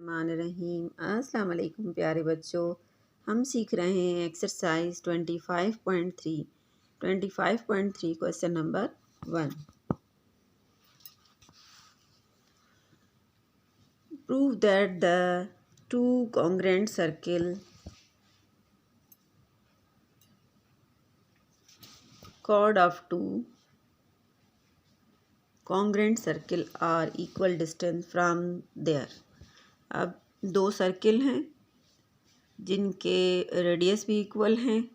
रहीम अस्सलाम वालेकुम प्यारे बच्चों। हम सीख रहे हैं exercise 25.3 question number 1। Prove that the two congruent circle chord of two congruent circle are equal distance from there। अब दो सर्किल हैं जिनके रेडियस भी इक्वल हैं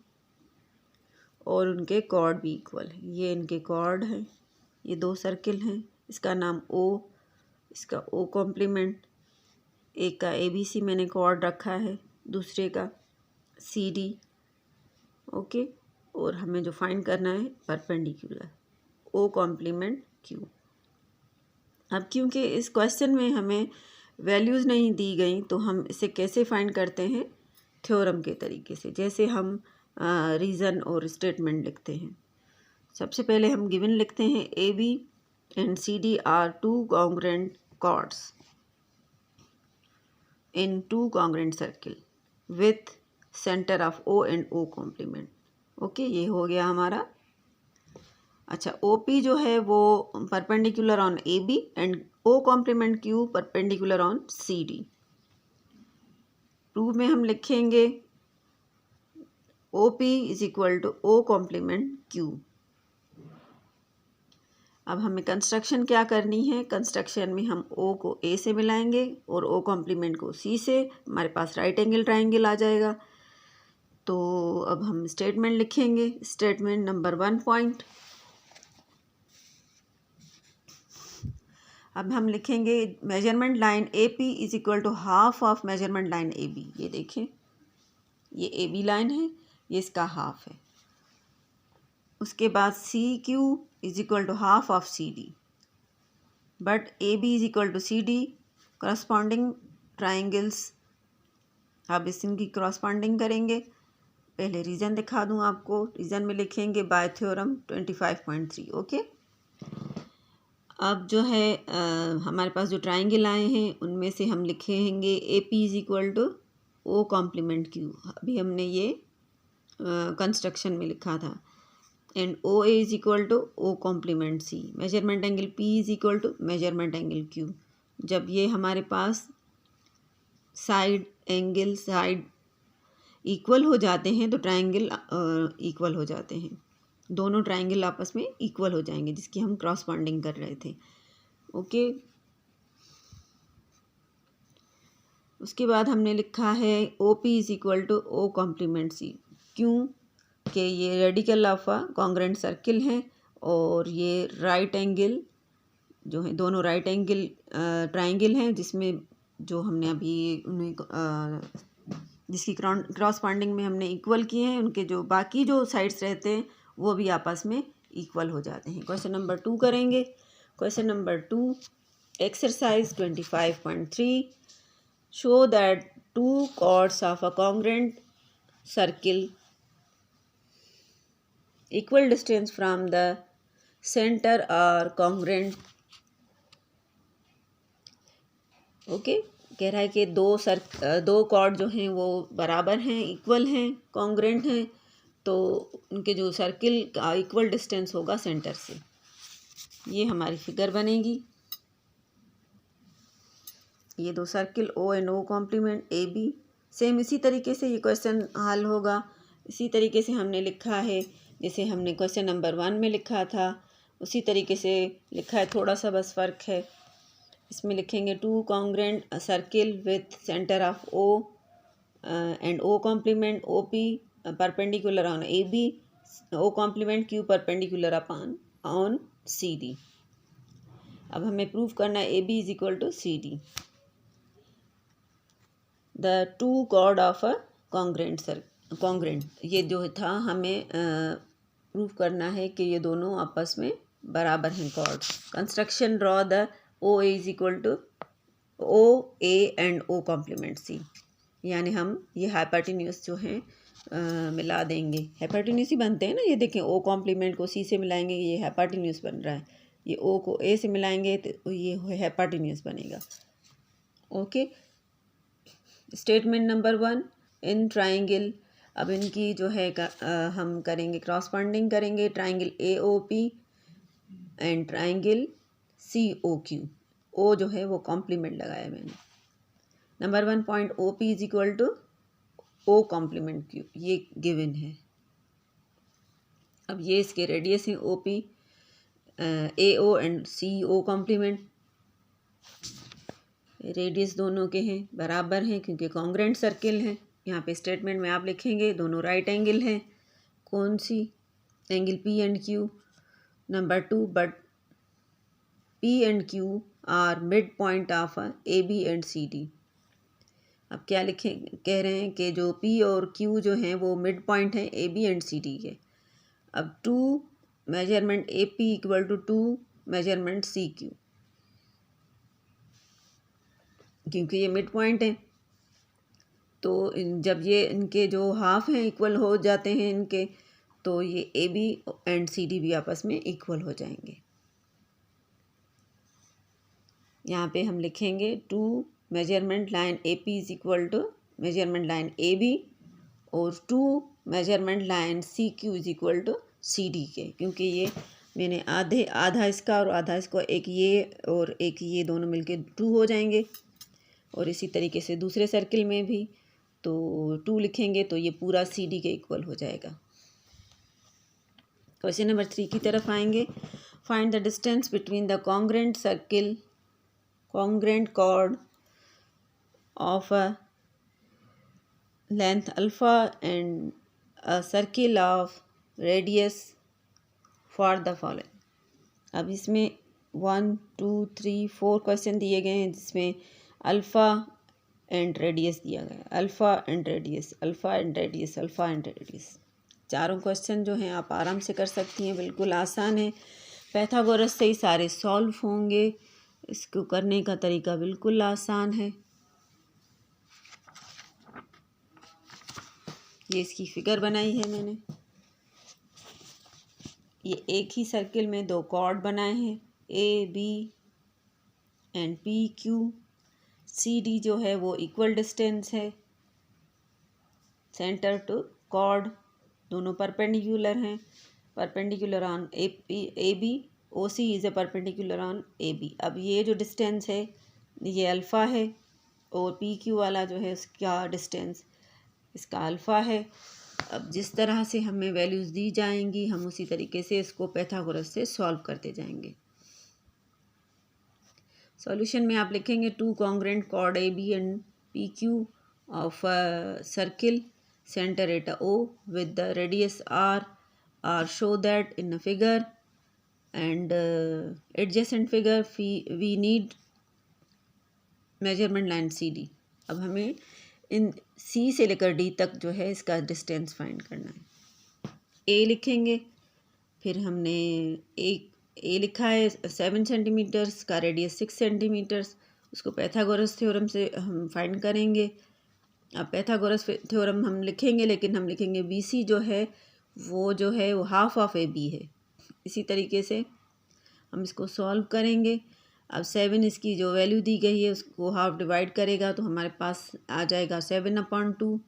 और उनके कॉर्ड भी इक्वल हैं। ये इनके कॉर्ड हैं, ये दो सर्किल हैं। इसका नाम ओ, इसका ओ कॉम्प्लीमेंट, एक का ABC मैंने कॉर्ड रखा है, दूसरे का CD। ओके, और हमें जो फाइंड करना है परपेंडिकुलर ओ कॉम्प्लीमेंट क्यू। अब क्योंकि इस क्वेश्चन में हमें वैल्यूज़ नहीं दी गई तो हम इसे कैसे फाइंड करते हैं, थ्योरम के तरीके से, जैसे हम रीज़न और स्टेटमेंट लिखते हैं। सबसे पहले हम गिवन लिखते हैं AB and CD are two congruent chords in two congruent circle with centre of O and O complement. Okay, ये हो गया हमारा। अच्छा, OP जो है वो perpendicular on AB and O complement Q perpendicular on CD। Proof में हम लिखेंगे OP is equal to O complement Q। अब हमें कंस्ट्रक्शन क्या करनी है, कंस्ट्रक्शन में हम O को A से मिलाएंगे और O कॉम्प्लीमेंट को C से, हमारे पास राइट एंगल ट्राइंगल आ जाएगा। तो अब हम स्टेटमेंट लिखेंगे। Statement number 1 point. अब हम लिखेंगे measurement line AP is equal to half of measurement line AB। ये देखें, ये AB लाइन है, ये इसका हाफ है। उसके बाद CQ is equal to half of CD, but AB is equal to CD corresponding triangles. अब इनकी करस्पॉन्डिंग करेंगे। पहले रीज़न दिखा दूं आपको। रीज़न में लिखेंगे बाय थ्योरम 25.3। ओके, अब जो है हमारे पास जो ट्राइंगल आए हैं उनमें से हम लिखेंगे AP is equal to O complement Q। अभी हमने ये कंस्ट्रक्शन में लिखा था। And OA is equal to O complement C। Measurement angle P is equal to measurement angle Q। जब ये हमारे पास साइड एंगल साइड इक्वल हो जाते हैं तो ट्राइंगल इक्वल हो जाते हैं। दोनों ट्राइंगल आपस में इक्वल हो जाएंगे, जिसकी हम क्रॉसपॉन्डिंग कर रहे थे। ओके, उसके बाद हमने लिखा है OP is equal to O complement C। क्यों कि ये radical of a congruent circle हैं और ये राइट एंगल जो है, दोनों राइट एंगल ट्राइंगल हैं, जिसमें जो हमने अभी उन्हें जिसकी क्रॉसपॉन्डिंग में हमने इक्वल किए हैं, उनके जो बाकी जो साइड्स रहते हैं वो भी आपस में इक्वल हो जाते हैं। क्वेश्चन नंबर 2 करेंगे। Question number 2, exercise 25.3। Show that two chords of a congruent circle equal distance from the centre are congruent. Okay, कह रहा है कि दो कॉर्ड जो हैं वो बराबर हैं, इक्वल हैं, कॉन्ग्रुएंट हैं, तो उनके जो सर्किल का इक्वल डिस्टेंस होगा सेंटर से। ये हमारी फिगर बनेगी। ये दो circle O and O complement AB। Same इसी तरीके से ये क्वेश्चन हल होगा। इसी तरीके से हमने लिखा है जैसे हमने क्वेश्चन नंबर 1 में लिखा था, उसी तरीके से लिखा है, थोड़ा सा बस फ़र्क है। इसमें लिखेंगे two congruent circle with centre of O and O complement OP perpendicular on AB, O complement Q perpendicular upon on CD। अब हमें प्रूव करना है AB is equal to CD। The two chord of a congruent, ये जो था हमें prove करना है कि ये दोनों आपस में बराबर हैं chord. Construction draw the OA is equal to OA and O complement C। यानी हम ये हाइपोटेन्यूज जो हैं मिला देंगे। हाइपोटेन्यूज ही बनते हैं ना, ये देखें, O कॉम्प्लीमेंट को C से मिलाएंगे, ये हाइपोटेन्यूज बन रहा है। ये O को A से मिलाएंगे तो ये हाइपोटेन्यूज बनेगा। Okay, statement number 1 in triangle, अब इनकी जो है हम करेंगे क्रॉसपॉन्डिंग करेंगे, triangle AOP and triangle COQ। O जो है वो कॉम्प्लीमेंट लगाया मैंने। Number 1 point OP is equal to O complement Q, ये गिवन है। अब ये इसके रेडियस है OP, AO and CO complement. Radius दोनों के हैं बराबर हैं क्योंकि कॉन्ग्रेंट सर्किल हैं। यहाँ पे स्टेटमेंट में आप लिखेंगे दोनों राइट एंगल हैं। कौन सी? Angle P and Q। Number 2 but P and Q are mid point of AB and CD। अब क्या लिखें, कह रहे हैं कि जो P और Q जो हैं वो मिड पॉइंट हैं AB एंड CD के। अब 2 measurement AP equal to 2 measurement CQ, क्योंकि ये मिड पॉइंट है तो जब ये इनके जो हाफ हैं इक्वल हो जाते हैं इनके, तो ये AB एंड CD भी आपस में इक्वल हो जाएंगे। यहाँ पे हम लिखेंगे 2 measurement line AP is equal to measurement line AB और 2 measurement line CQ is equal to CD के, क्योंकि ये मैंने आधा इसका और आधा इसको, एक ये और एक ये दोनों मिलके 2 हो जाएंगे। और इसी तरीके से दूसरे सर्किल में भी तो 2 लिखेंगे तो ये पूरा CD के इक्वल हो जाएगा। क्वेश्चन नंबर 3 की तरफ आएंगे। Find the distance between the congruent circle, congruent chord of a length alpha and a circle of radius for the following। अब इसमें 1 2 3 4 क्वेश्चन दिए गए हैं जिसमें अल्फ़ा एंड रेडियस दिया गया है। Alpha and radius, alpha and radius, alpha and radius. चारों क्वेश्चन जो हैं आप आराम से कर सकती हैं, बिल्कुल आसान है। पैथागोरस से ही सारे सॉल्व होंगे। इसको करने का तरीका बिल्कुल आसान है। ये इसकी फिगर बनाई है मैंने। ये एक ही सर्किल में 2 कॉर्ड बनाए हैं, AB एंड PQ। CD जो है वो इक्वल डिस्टेंस है सेंटर टू कॉर्ड, दोनों परपेंडिकुलर हैं, perpendicular on AB। OC is a perpendicular on AB। अब ये जो डिस्टेंस है ये अल्फ़ा है और PQ वाला जो है उसका डिस्टेंस इसका अल्फ़ा है। अब जिस तरह से हमें वैल्यूज़ दी जाएंगी हम उसी तरीके से इसको पैथागोरस से सॉल्व करते जाएंगे। सॉल्यूशन में आप लिखेंगे 2 congruent chord AB and PQ of circle centre at O with the radius R are show that in a figure and adjacent figure we need measurement line CD। अब हमें इन C से लेकर D तक जो है इसका डिस्टेंस फाइंड करना है। A लिखेंगे, फिर हमने A लिखा है 7 सेंटीमीटर्स का, रेडियस 6 सेंटीमीटर्स, उसको पैथागोरस थ्योरम से हम फाइंड करेंगे। अब पैथागोरस थ्योरम हम लिखेंगे लेकिन हम लिखेंगे BC जो है वो हाफ ऑफ AB है। इसी तरीके से हम इसको सॉल्व करेंगे। अब 7 इसकी जो वैल्यू दी गई है उसको हाफ डिवाइड करेगा तो हमारे पास आ जाएगा 7/2।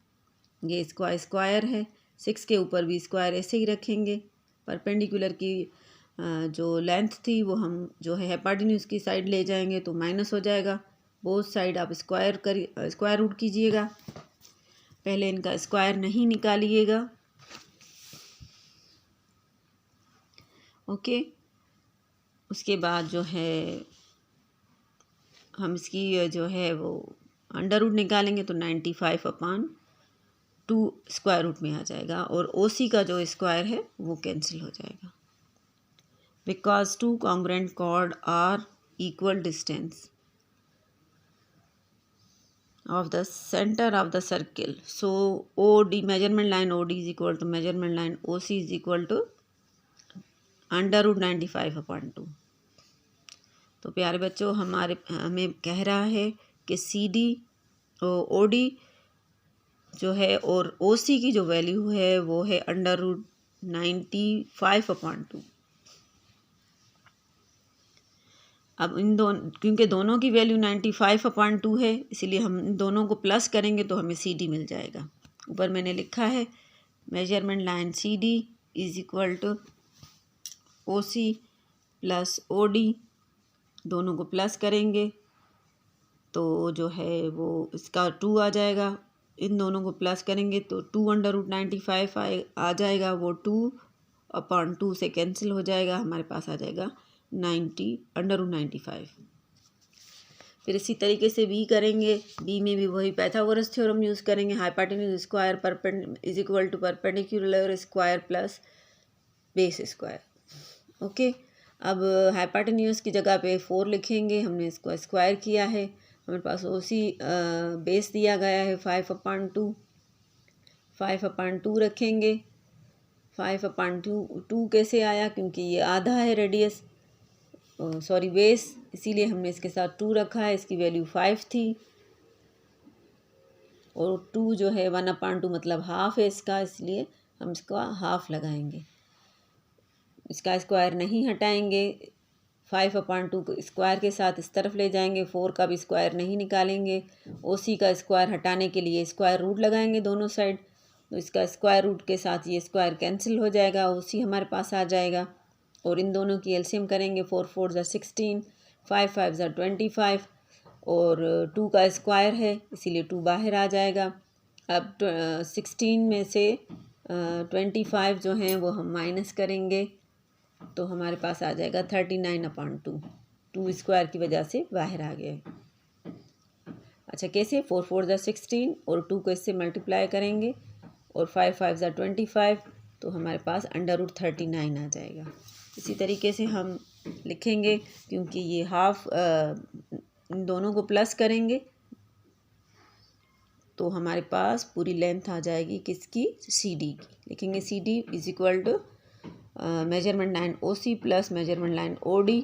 ये इसका स्क्वायर है, 6 के ऊपर भी स्क्वायर ऐसे ही रखेंगे। परपेंडिकुलर की जो लेंथ थी वो हम जो है हाइपोटेन्यूज की साइड ले जाएंगे तो माइनस हो जाएगा। बोथ साइड आप स्क्वायर रूट कीजिएगा। पहले इनका स्क्वायर नहीं निकालिएगा, ओके। उसके बाद जो है हम इसकी जो है वो अंडर रूट निकालेंगे तो 95/2 स्क्वायर रूट में आ जाएगा और OC का जो स्क्वायर है वो कैंसिल हो जाएगा। Because 2 congruent chord are equal distance of the center of the circle, so OD measurement line OD is equal to measurement line OC is equal to under root 95/2। तो प्यारे बच्चों हमें कह रहा है कि CD और OD जो है और OC की जो वैल्यू है वो है अंडर रूट 95/2। अब इन दोनों, क्योंकि दोनों की वैल्यू 95/2 है, इसीलिए हम इन दोनों को प्लस करेंगे तो हमें CD मिल जाएगा। ऊपर मैंने लिखा है measurement line CD is equal to OC plus OD, दोनों को प्लस करेंगे तो जो है वो इसका 2 आ जाएगा। इन दोनों को प्लस करेंगे तो 2/95 आ जाएगा, वो 2/2 से कैंसिल हो जाएगा, हमारे पास आ जाएगा 90/95। फिर इसी तरीके से बी करेंगे। बी में भी वही पाइथागोरस थ्योरम यूज़ करेंगे। Hypotenuse square is equal to perpendicular square plus base square. Okay, अब हाइपोटेन्यूज की जगह पे 4 लिखेंगे, हमने इसको स्क्वायर किया है। हमारे पास OC बेस दिया गया है 5/2, 5/2 रखेंगे। 5/2 कैसे आया, क्योंकि ये आधा है रेडियस, सॉरी बेस, इसीलिए हमने इसके साथ 2 रखा है। इसकी वैल्यू 5 थी और 2 जो है 1/2 मतलब हाफ है इसका, इसलिए हम इसका हाफ लगाएंगे। इसका स्क्वायर नहीं हटाएंगे, 5/2 को स्क्वायर के साथ इस तरफ ले जाएंगे, 4 का भी स्क्वायर नहीं निकालेंगे। OC का स्क्वायर हटाने के लिए स्क्वायर रूट लगाएंगे दोनों साइड, तो इसका स्क्वायर रूट के साथ ये स्क्वायर कैंसिल हो जाएगा, OC हमारे पास आ जाएगा। और इन दोनों की एलसीएम करेंगे, 4 4 ज़ा 16, 5 5 ज़ा 25 और 2 का स्क्वायर है इसीलिए 2 बाहर आ जाएगा। अब 16 में से 25 जो हैं वो हम माइनस करेंगे तो हमारे पास आ जाएगा 39/2। 2 स्क्वायर की वजह से बाहर आ गया है। अच्छा, कैसे, 4 4 ज़ा 16 और 2 को इससे मल्टीप्लाई करेंगे और 5 5 ज़ा 25, तो हमारे पास √39 आ जाएगा। इसी तरीके से हम लिखेंगे, क्योंकि ये हाफ इन दोनों को प्लस करेंगे तो हमारे पास पूरी लेंथ आ जाएगी किसकी, CD की। लिखेंगे CD is equal to measurement line OC plus measurement line OD।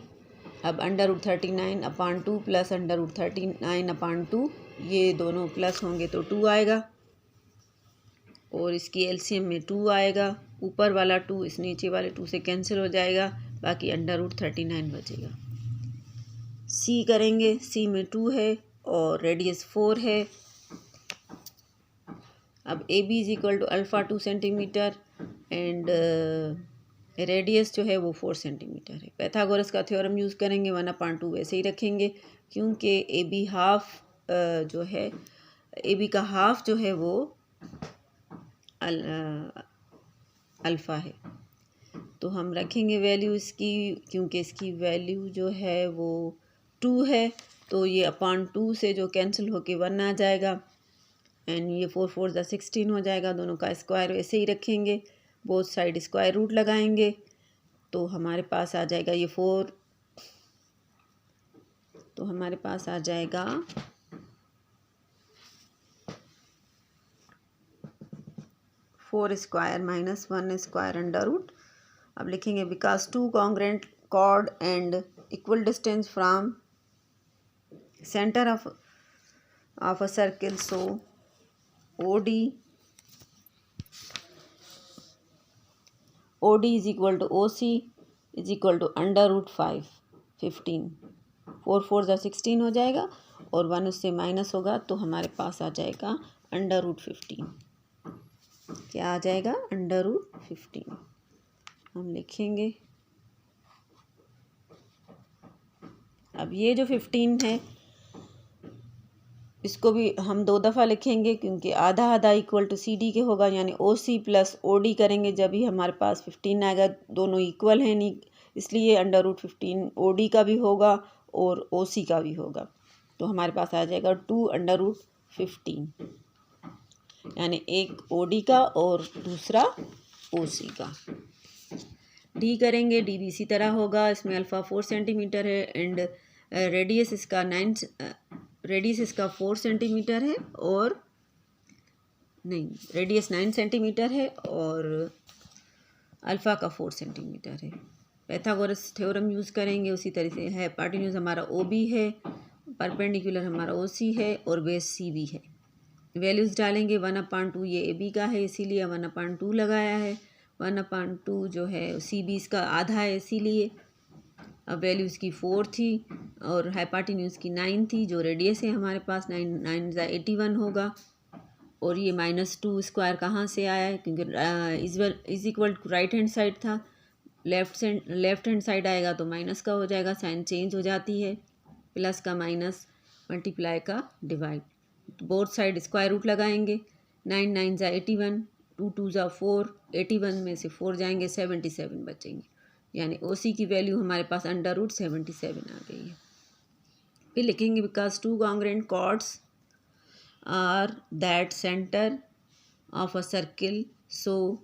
अब √39/2 प्लस √39/2, ये दोनों प्लस होंगे तो 2 आएगा और इसकी एलसीएम में 2 आएगा। ऊपर वाला 2 इस नीचे वाले 2 से कैंसिल हो जाएगा, बाकी √39 बचेगा। C करेंगे, C में 2 है और रेडियस 4 है। अब AB is equal to alpha 2 centimetre and radius जो है वो 4 सेंटीमीटर है। पाइथागोरस का थ्योरम यूज़ करेंगे, 1/2 वैसे ही रखेंगे, क्योंकि AB हाफ जो है, AB का हाफ जो है वो अल्फ़ा है, तो हम रखेंगे वैल्यू इसकी, क्योंकि इसकी वैल्यू जो है वो 2 है, तो ये /2 से जो कैंसिल होके 1 आ जाएगा एंड ये 4 4 ज़ा 16 हो जाएगा। दोनों का स्क्वायर वैसे ही रखेंगे, बोथ साइड स्क्वायर रूट लगाएंगे तो हमारे पास आ जाएगा ये 4, तो हमारे पास आ जाएगा 4 स्क्वायर माइनस 1 स्क्वायर √। अब लिखेंगे because 2 congruent chord and equal distance from centre of a circle, so OD is equal to OC is equal to √5 15। 4 4 ज़ा 16 हो जाएगा और 1 उससे माइनस होगा तो हमारे पास आ जाएगा √15। क्या आ जाएगा, √15। हम लिखेंगे, अब ये जो 15 है इसको भी हम 2 दफ़ा लिखेंगे, क्योंकि आधा आधा इक्वल टू CD के होगा, यानी OC प्लस OD करेंगे जब भी हमारे पास 15 आएगा। दोनों इक्वल हैं नहीं, इसलिए √15 OD का भी होगा और OC का भी होगा, तो हमारे पास आ जाएगा 2√15, यानी एक OD का और दूसरा OC का। D करेंगे, D भी इसी तरह होगा, इसमें अल्फ़ा 4 सेंटीमीटर है एंड रेडियस इसका 4 सेंटीमीटर है और नहीं, रेडियस 9 सेंटीमीटर है और अल्फ़ा का 4 सेंटीमीटर है। पाइथागोरस थ्योरम यूज़ करेंगे, उसी तरह से है। हाइपोटेन्यूज हमारा OB है, परपेंडिकुलर हमारा OC है और बेस CB है। वैल्यूज़ डालेंगे, 1/2 ये AB का है इसीलिए 1/2 लगाया है, 1/2 जो है CB इसका आधा है इसीलिए, अब वैल्यू इसकी 4 थी और हाइपाटिन्यूज की 9 थी, जो रेडियस है हमारे पास 9 ज़ा 81 होगा। और ये -2 स्क्वायर कहाँ से आया है, क्योंकि is equal to right hand side था, लेफ्ट हैंड साइड आएगा तो माइनस का हो जाएगा, साइन चेंज हो जाती है, प्लस का माइनस, मल्टीप्लाई का डिवाइड, तो बोथ साइड स्क्वायर रूट लगाएंगे। 9 9 ज़ा 81, 2 2 ज़ा 4, 81 में से 4 जाएंगे 77 बचेंगे, यानी OC की वैल्यू हमारे पास √77 आ गई है। फिर लिखेंगे because two congruent chords are that centre of a circle, so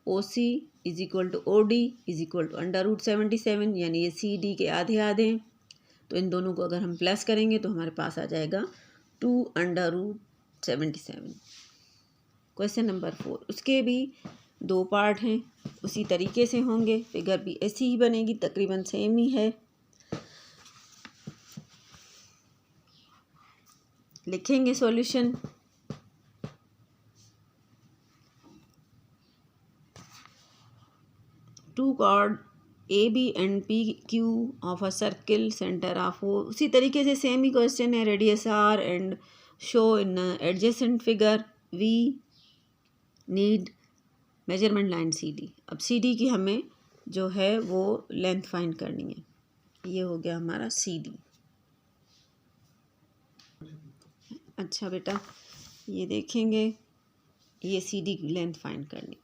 OC is equal to OD is equal to √77, यानी ये CD के आधे आधे हैं, तो इन दोनों को अगर हम प्लस करेंगे तो हमारे पास आ जाएगा 2 √77। क्वेश्चन नंबर 4, उसके भी 2 पार्ट हैं, उसी तरीके से होंगे, फिगर भी ऐसी ही बनेगी, तकरीबन सेम ही है। लिखेंगे solution. Two chord AB and PQ of a circle centre of O, उसी तरीके से सेम ही क्वेश्चन है, radius R and show in adjacent figure, we need measurement line CD। अब CD की हमें जो है वो लेंथ फाइंड करनी है, ये हो गया हमारा CD। अच्छा बेटा, ये देखेंगे, ये CD की लेंथ फाइंड करनी,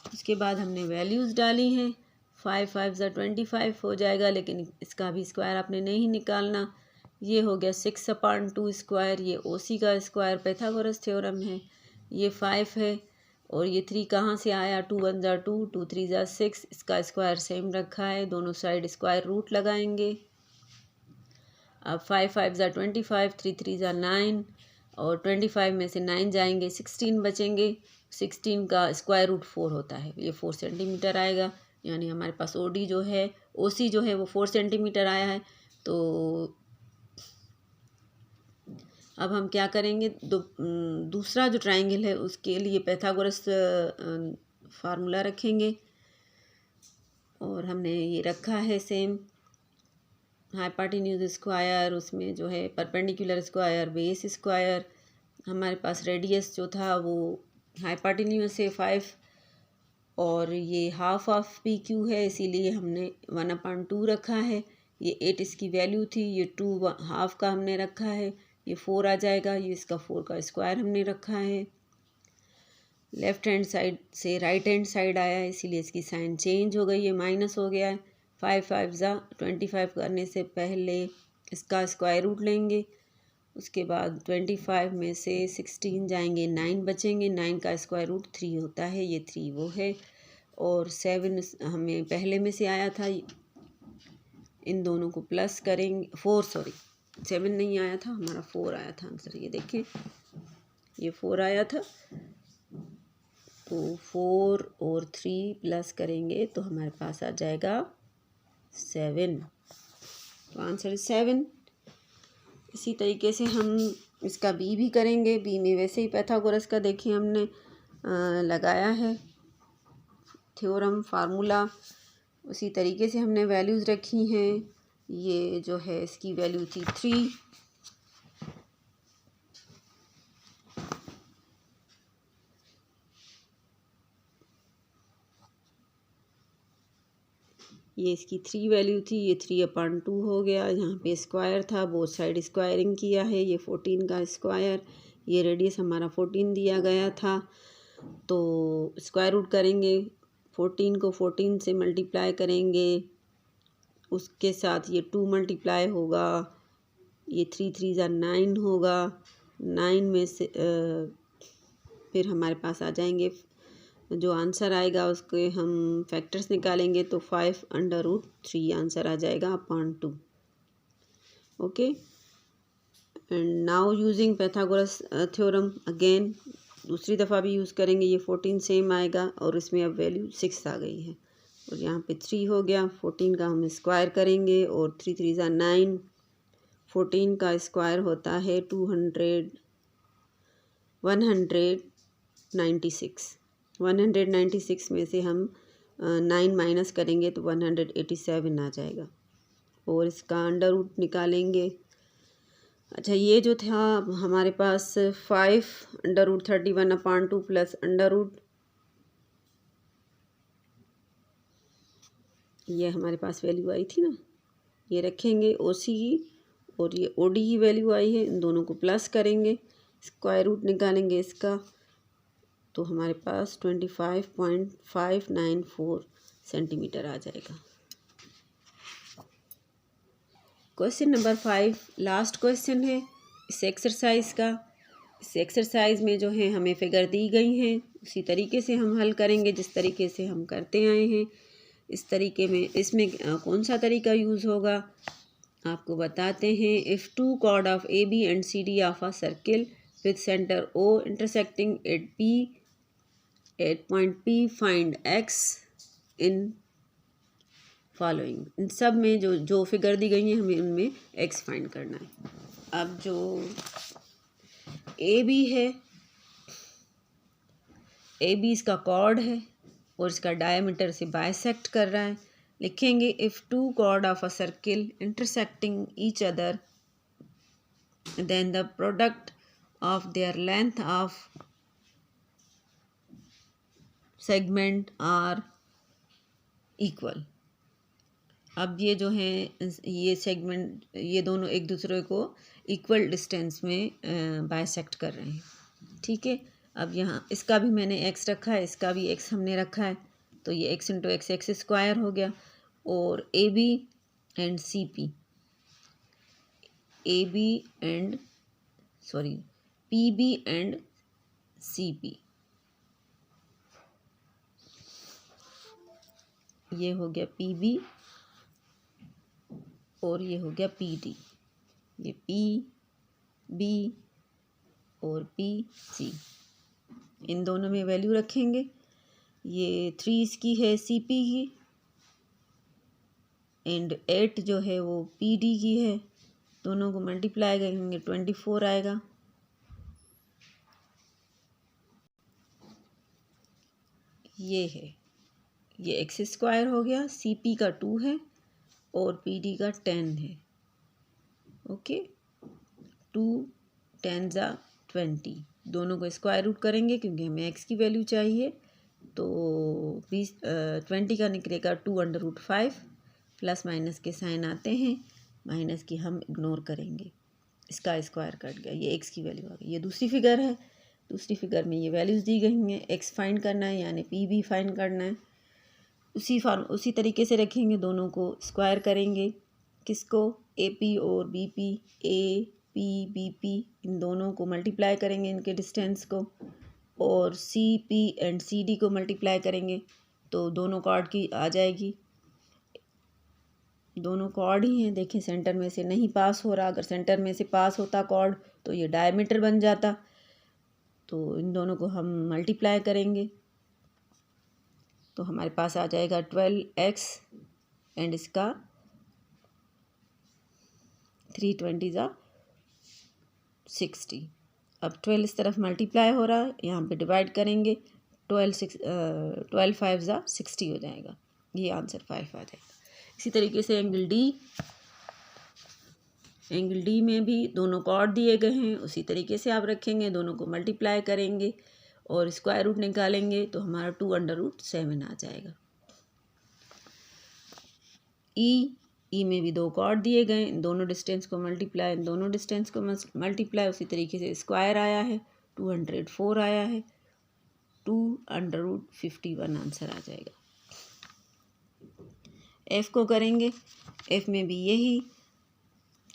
उसके बाद हमने वैल्यूज़ डाली हैं, 5 5 ज़ा 25 हो जाएगा, लेकिन इसका भी स्क्वायर आपने नहीं निकालना। ये हो गया 6/2 स्क्वायर, ये OC का स्क्वायर पाइथागोरस थ्योरम है, ये 5 है, और ये 3 कहाँ से आया, 2 1 ज़ा 2, 2 3 ज़ा 6, इसका स्क्वायर सेम रखा है, दोनों साइड स्क्वायर रूट लगाएंगे। अब 5 5 ज़ा 25, 3 3 ज़ा 9, और 25 में से 9 जाएंगे 16 बचेंगे, 16 का स्क्वायर रूट 4 होता है, ये 4 सेंटीमीटर आएगा, यानी हमारे पास OD जो है, OC जो है वो 4 सेंटीमीटर आया है। तो अब हम क्या करेंगे, दूसरा जो ट्राइंगल है उसके लिए पाइथागोरस फार्मूला रखेंगे, और हमने ये रखा है सेम, हाइपाटिन्यूज स्क्वायर, उसमें जो है परपेंडिकुलर स्क्वायर, बेस स्क्वायर, हमारे पास रेडियस जो था वो हाइपाटिन्यूज से 5, और ये हाफ ऑफ PQ है, इसीलिए हमने 1/2 रखा है, ये 8 इसकी वैल्यू थी, ये 2 हाफ का हमने रखा है, ये 4 आ जाएगा, ये इसका 4 का स्क्वायर हमने रखा है। लेफ्ट हैंड साइड से राइट हैंड साइड आया है, इसीलिए इसकी साइन चेंज हो गई है, माइनस हो गया है। 5 5 ज़ा 25 करने से पहले इसका स्क्वायर रूट लेंगे, उसके बाद 25 में से 16 जाएंगे, 9 बचेंगे, 9 का स्क्वायर रूट 3 होता है, ये 3 वो है, और 7 हमें पहले में से आया था, इन दोनों को प्लस करेंगे, 7 नहीं आया था, हमारा 4 आया था आंसर, ये देखें, ये 4 आया था, तो 4 और 3 प्लस करेंगे तो हमारे पास आ जाएगा 7, तो आंसर 7। इसी तरीके से हम इसका B भी करेंगे, B में वैसे ही पाइथागोरस का देखिए हमने लगाया है थ्योरम फार्मूला, उसी तरीके से हमने वैल्यूज़ रखी हैं, ये जो है इसकी वैल्यू थी 3, ये इसकी 3 वैल्यू थी, ये 3/2 हो गया, यहाँ पे स्क्वायर था, बोथ साइड स्क्वायरिंग किया है, ये 14 का स्क्वायर, ये रेडियस हमारा 14 दिया गया था, तो स्क्वायर रूट करेंगे, 14 को 14 से मल्टीप्लाई करेंगे, उसके साथ ये 2 मल्टीप्लाई होगा, ये 3 3 ज़ा 9 होगा, 9 में से फिर हमारे पास आ जाएंगे, जो आंसर आएगा उसके हम फैक्टर्स निकालेंगे, तो 5/3 आंसर आ जाएगा upon 2। Okay, and now using Pythagoras theorem again, दूसरी दफ़ा भी यूज़ करेंगे, ये 14 सेम आएगा, और इसमें अब वैल्यू 6 आ गई है, और यहाँ पे 3 हो गया, 14 का हम स्क्वायर करेंगे, और 3 3 ज़ा 9, 14 का स्क्वायर होता है 196 में से हम 9 माइनस करेंगे तो 187 आ जाएगा, और इसका अंडर रूट निकालेंगे। अच्छा, ये जो था हमारे पास 5√31/2 प्लस अंडर रूट, ये हमारे पास वैल्यू आई थी ना, ये रखेंगे ओसी की, और ये ओडी की वैल्यू आई है, इन दोनों को प्लस करेंगे, स्क्वायर रूट निकालेंगे इसका, तो हमारे पास 25.594 सेंटीमीटर आ जाएगा। क्वेश्चन नंबर 5 लास्ट क्वेश्चन है इस एक्सरसाइज का। इस एक्सरसाइज में जो है हमें फिगर दी गई हैं, उसी तरीके से हम हल करेंगे जिस तरीके से हम करते आए हैं। इस तरीके में इसमें कौन सा तरीका यूज़ होगा आपको बताते हैं। If two chord of A B and C D of a circle with centre O intersecting at point P find X in following. इन सब में जो जो फिगर दी गई है हमें उनमें एक्स फाइंड करना है। अब जो ए बी है, ए बी इसका कॉर्ड है और इसका डायमीटर से बाइसेक्ट कर रहा है। लिखेंगे if two chord of a circle intersecting each other then the product of their length of segment are equal. अब ये जो है ये सेगमेंट, ये दोनों एक दूसरे को इक्वल डिस्टेंस में बाइसेक्ट कर रहे हैं, ठीक है। अब यहाँ इसका भी मैंने एक्स रखा है, इसका भी एक्स हमने रखा है, तो ये x into x x square हो गया। और A B and C P, A B and sorry P B and C P, ये हो गया पी बी और ये हो गया पी डी। ये पी बी और पी सी, इन दोनों में वैल्यू रखेंगे। ये 3 इसकी है सी पी की, एंड 8 जो है वो पी डी की है। दोनों को मल्टीप्लाई करेंगे 24 आएगा। ये है, ये एक्स स्क्वायर हो गया, सी पी का 2 है और पी डी का 10 है। ओके, 2 10 ज़ा 20, दोनों को स्क्वायर रूट करेंगे क्योंकि हमें एक्स की वैल्यू चाहिए। तो 20 का निकलेगा 2√5, प्लस माइनस के साइन आते हैं, माइनस की हम इग्नोर करेंगे, इसका स्क्वायर कट गया, ये एक्स की वैल्यू आ गई। ये दूसरी फिगर है, दूसरी फिगर में ये वैल्यूज़ दी गई हैं, एक्स फाइंड करना है यानी पी बी फाइंड करना है। उसी तरीके से रखेंगे, दोनों को स्क्वायर करेंगे, किसको, ए पी और B P, A P B P, इन दोनों को मल्टीप्लाई करेंगे इनके डिस्टेंस को, और C P and C D को मल्टीप्लाई करेंगे तो दोनों कॉर्ड की आ जाएगी। दोनों कॉर्ड ही हैं, देखें सेंटर में से नहीं पास हो रहा, अगर सेंटर में से पास होता कॉर्ड तो ये डायमीटर बन जाता। तो इन दोनों को हम मल्टीप्लाई करेंगे तो हमारे पास आ जाएगा 12x एंड इसका 320 ज़ा 60। अब 12 इस तरफ मल्टीप्लाई हो रहा है, यहाँ पे डिवाइड करेंगे, 12 5 ज़ा 60 हो जाएगा, ये आंसर 5 आ जाएगा। इसी तरीके से एंगल डी में भी दोनों कॉर्ड दिए गए हैं, उसी तरीके से आप रखेंगे, दोनों को मल्टीप्लाई करेंगे और स्क्वायर रूट निकालेंगे तो हमारा 2√7 आ जाएगा। ई में भी 2 कॉर्ड दिए गए, दोनों डिस्टेंस को मल्टीप्लाई, दोनों डिस्टेंस को मल्टीप्लाई, उसी तरीके से स्क्वायर आया है, 204 आया है, 2√51 आंसर आ जाएगा। एफ़ को करेंगे, एफ़ में भी यही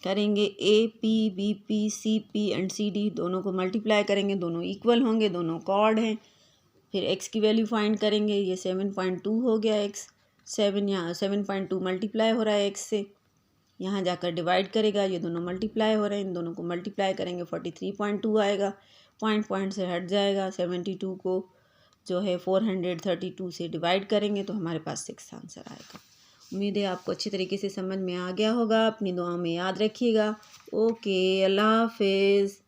करेंगे, A P B P C P and C D दोनों को मल्टीप्लाई करेंगे, दोनों इक्वल होंगे, दोनों कॉर्ड हैं। फिर एक्स की वैल्यू फाइंड करेंगे, ये 7.2 हो गया एक्स, 7 यहाँ 7.2 मल्टीप्लाई हो रहा है एक्स से, यहाँ जाकर डिवाइड करेगा, ये दोनों मल्टीप्लाई हो रहे हैं, इन दोनों को मल्टीप्लाई करेंगे 43.2 आएगा, पॉइंट से हट जाएगा, 72 को जो है 432 से डिवाइड करेंगे तो हमारे पास 6 आंसर आएगा। उम्मीद है आपको अच्छी तरीके से समझ में आ गया होगा, अपनी दुआओं में याद रखिएगा। ओके, अल्लाह हाफिज़।